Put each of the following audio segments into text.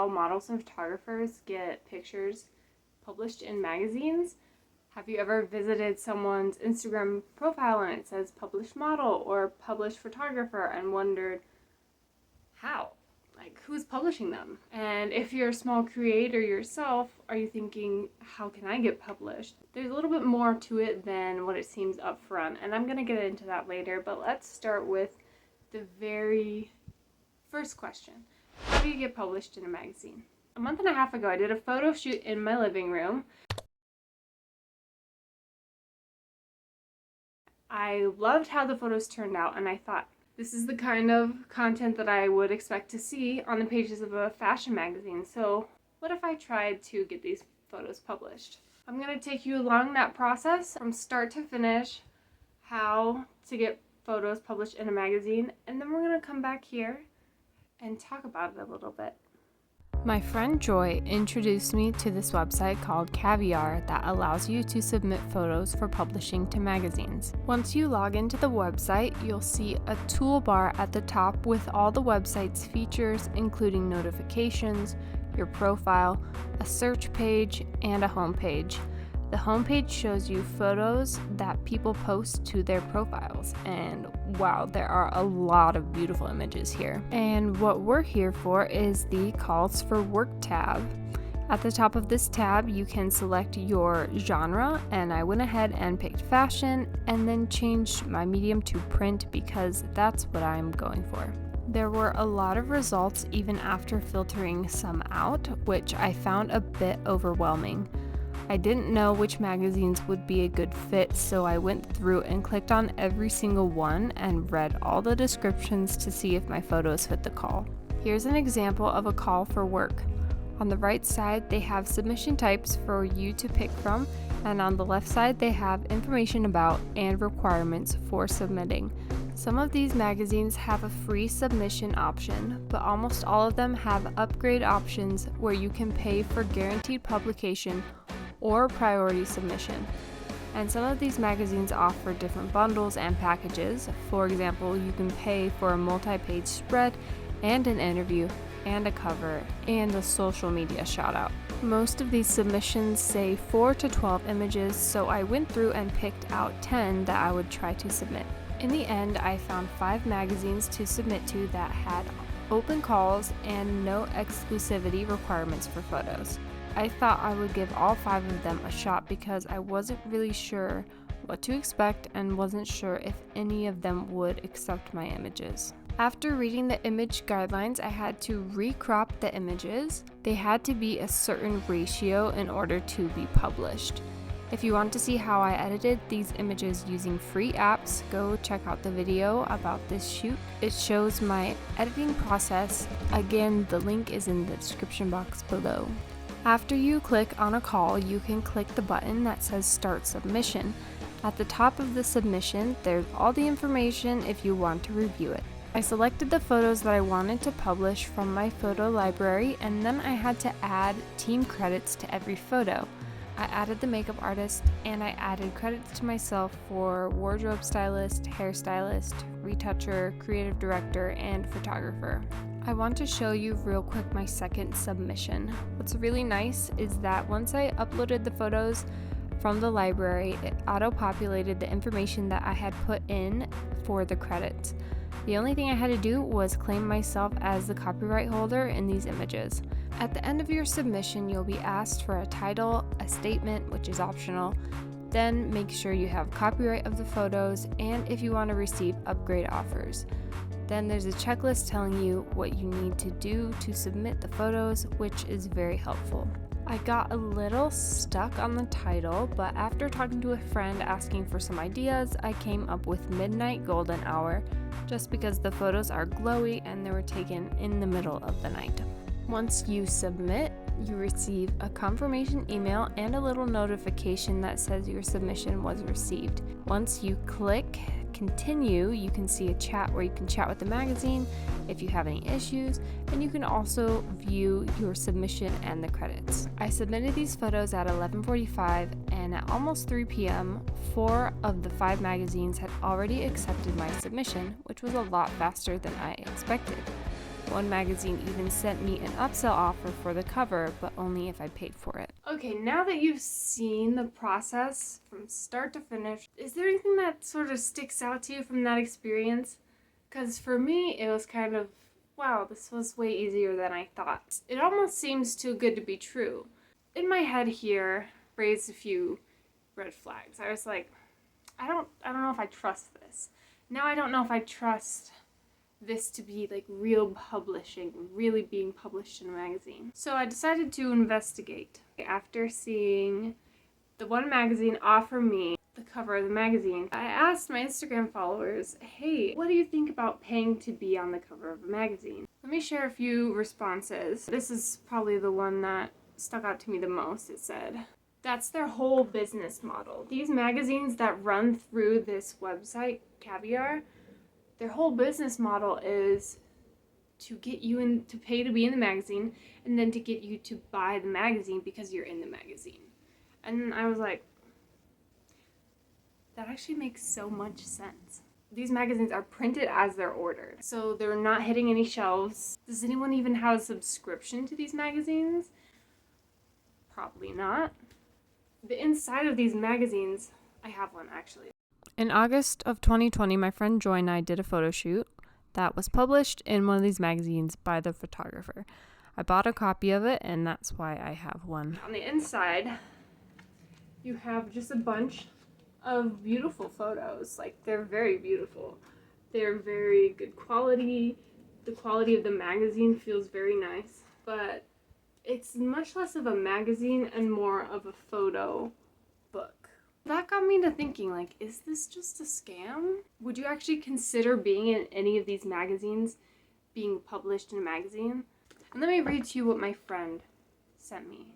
how models and photographers get pictures published in magazines. Have you ever visited someone's Instagram profile and it says published model or published photographer and wondered how? Like, who's publishing them? And if you're a small creator yourself, are you thinking, how can I get published? There's a little bit more to it than what it seems up front, and I'm going to get into that later, but let's start with the very first question. How do you get published in a magazine? A month and a half ago, I did a photo shoot in my living room. I loved how the photos turned out, and I thought, this is the kind of content that I would expect to see on the pages of a fashion magazine. So what if I tried to get these photos published? I'm going to take you along that process from start to finish, how to get photos published in a magazine, and then we're going to come back here and talk about it a little bit. My friend Joy introduced me to this website called Kavyar that allows you to submit photos for publishing to magazines. Once you log into the website, you'll see a toolbar at the top with all the website's features, including notifications, your profile, a search page, and a home page. The homepage shows you photos that people post to their profiles, and wow, there are a lot of beautiful images here. And what we're here for is the Calls for Work tab. At the top of this tab, you can select your genre, and I went ahead and picked fashion and then changed my medium to print because that's what I'm going for. There were a lot of results even after filtering some out, which I found a bit overwhelming. I didn't know which magazines would be a good fit, so I went through and clicked on every single one and read all the descriptions to see if my photos fit the call. Here's an example of a call for work. On the right side, they have submission types for you to pick from, and on the left side, they have information about and requirements for submitting. Some of these magazines have a free submission option, but almost all of them have upgrade options where you can pay for guaranteed publication or priority submission. And some of these magazines offer different bundles and packages. For example, you can pay for a multi-page spread and an interview and a cover and a social media shout out. Most of these submissions say 4 to 12 images, so I went through and picked out 10 that I would try to submit. In the end, I found 5 magazines to submit to that had open calls and no exclusivity requirements for photos. I thought I would give all 5 of them a shot because I wasn't really sure what to expect and wasn't sure if any of them would accept my images. After reading the image guidelines, I had to recrop the images. They had to be a certain ratio in order to be published. If you want to see how I edited these images using free apps, go check out the video about this shoot. It shows my editing process. Again, the link is in the description box below. After you click on a call, you can click the button that says Start Submission. At the top of the submission, there's all the information if you want to review it. I selected the photos that I wanted to publish from my photo library, and then I had to add team credits to every photo. I added the makeup artist, and I added credits to myself for wardrobe stylist, hairstylist, retoucher, creative director, and photographer. I want to show you real quick my second submission. What's really nice is that once I uploaded the photos from the library, it auto-populated the information that I had put in for the credits. The only thing I had to do was claim myself as the copyright holder in these images. At the end of your submission, you'll be asked for a title, a statement, which is optional, then make sure you have copyright of the photos and if you want to receive upgrade offers. Then there's a checklist telling you what you need to do to submit the photos, which is very helpful. I got a little stuck on the title, but after talking to a friend asking for some ideas, I came up with Midnight Golden Hour, just because the photos are glowy and they were taken in the middle of the night. Once you submit, you receive a confirmation email and a little notification that says your submission was received. Once you click continue, you can see a chat where you can chat with the magazine if you have any issues, and you can also view your submission and the credits. I submitted these photos at 11:45, and at almost 3 p.m., 4 of the 5 magazines had already accepted my submission, which was a lot faster than I expected. One magazine even sent me an upsell offer for the cover, but only if I paid for it. Okay, now that you've seen the process from start to finish, is there anything that sort of sticks out to you from that experience? Because for me, it was kind of, wow, this was way easier than I thought. It almost seems too good to be true. In my head here, raised a few red flags. I was like, I don't know if I trust this. Now I don't know if I trust this to be like real publishing, really being published in a magazine. So I decided to investigate. After seeing the one magazine offer me the cover of the magazine, I asked my Instagram followers, hey, what do you think about paying to be on the cover of a magazine? Let me share a few responses. This is probably the one that stuck out to me the most. It said, that's their whole business model. These magazines that run through this website, Kavyar, their whole business model is to get you in, to pay to be in the magazine, and then to get you to buy the magazine because you're in the magazine. And I was like, that actually makes so much sense. These magazines are printed as they're ordered, so they're not hitting any shelves. Does anyone even have a subscription to these magazines? Probably not. The inside of these magazines, I have one actually. In August of 2020, my friend Joy and I did a photo shoot that was published in one of these magazines by the photographer. I bought a copy of it, and that's why I have one. On the inside, you have just a bunch of beautiful photos. Like, they're very beautiful. They're very good quality. The quality of the magazine feels very nice, but it's much less of a magazine and more of a photo book. That got me to thinking, like, is this just a scam? Would you actually consider being in any of these magazines, being published in a magazine? And let me read to you what my friend sent me.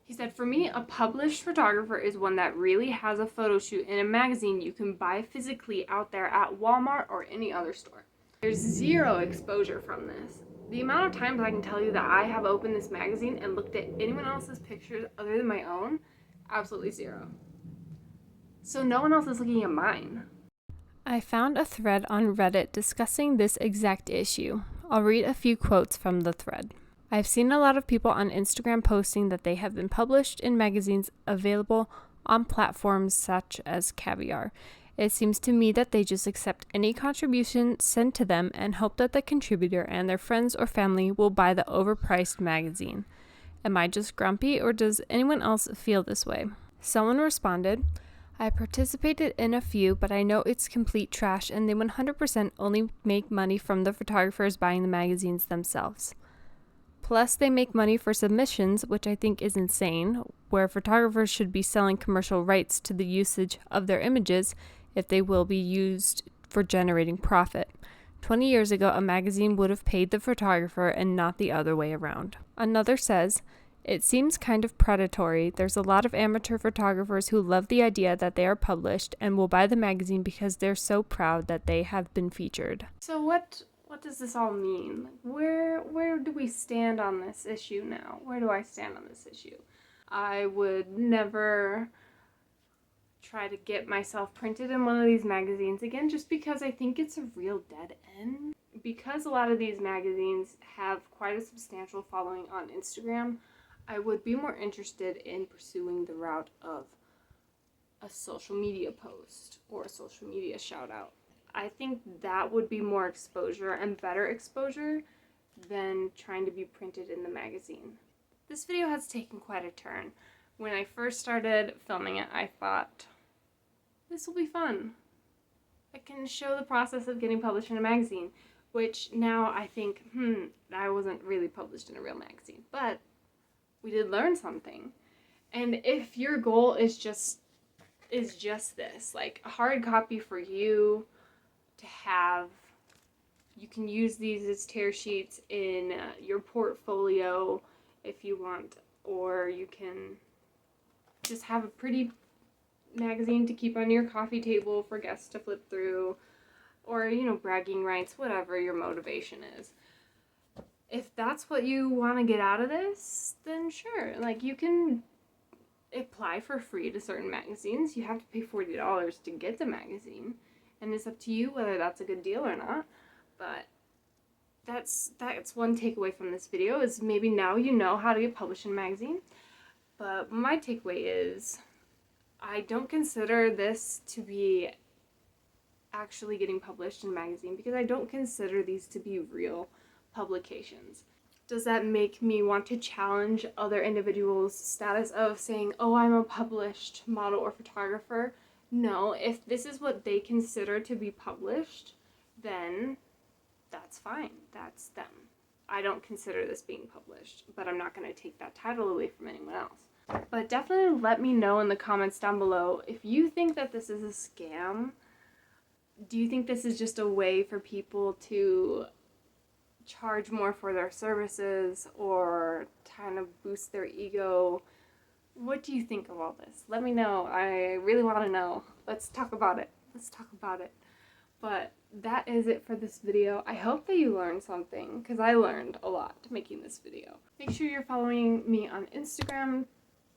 He said, for me, a published photographer is one that really has a photo shoot in a magazine you can buy physically out there at Walmart or any other store. There's zero exposure from this. The amount of times I can tell you that I have opened this magazine and looked at anyone else's pictures other than my own, absolutely zero. So no one else is looking at mine. I found a thread on Reddit discussing this exact issue. I'll read a few quotes from the thread. I've seen a lot of people on Instagram posting that they have been published in magazines available on platforms such as Kavyar. It seems to me that they just accept any contribution sent to them and hope that the contributor and their friends or family will buy the overpriced magazine. Am I just grumpy, or does anyone else feel this way? Someone responded, I participated in a few, but I know it's complete trash and they 100% only make money from the photographers buying the magazines themselves. Plus, they make money for submissions, which I think is insane, where photographers should be selling commercial rights to the usage of their images if they will be used for generating profit. 20 years ago, a magazine would have paid the photographer and not the other way around. Another says, it seems kind of predatory. There's a lot of amateur photographers who love the idea that they are published and will buy the magazine because they're so proud that they have been featured. So what does this all mean? Like, where do we stand on this issue now? Where do I stand on this issue? I would never try to get myself printed in one of these magazines again, just because I think it's a real dead end. Because a lot of these magazines have quite a substantial following on Instagram, I would be more interested in pursuing the route of a social media post or a social media shout out. I think that would be more exposure and better exposure than trying to be printed in the magazine. This video has taken quite a turn. When I first started filming it, I thought, this will be fun. I can show the process of getting published in a magazine, which now I think, I wasn't really published in a real magazine, but we did learn something. And if your goal is just this, like a hard copy for you to have, you can use these as tear sheets in your portfolio if you want, or you can just have a pretty magazine to keep on your coffee table for guests to flip through, or, bragging rights, whatever your motivation is. If that's what you want to get out of this, then sure. Like, you can apply for free to certain magazines. You have to pay $40 to get the magazine, and it's up to you whether that's a good deal or not. But that's one takeaway from this video, is maybe now you know how to get published in a magazine. But my takeaway is I don't consider this to be actually getting published in a magazine because I don't consider these to be real publications. Does that make me want to challenge other individuals' status of saying, oh, I'm a published model or photographer? No, if this is what they consider to be published, then that's fine. That's them. I don't consider this being published, but I'm not going to take that title away from anyone else. But definitely let me know in the comments down below if you think that this is a scam. Do you think this is just a way for people to charge more for their services or kind of boost their ego? What do you think of all this? Let me know. I really want to know. Let's talk about it. But that is it for this video. I hope that you learned something, because I learned a lot making this video. Make sure you're following me on Instagram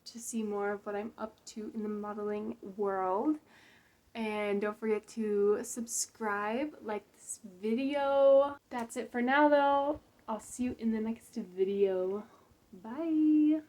to see more of what I'm up to in the modeling world. And don't forget to subscribe, like this video. That's it for now though. I'll see you in the next video. Bye!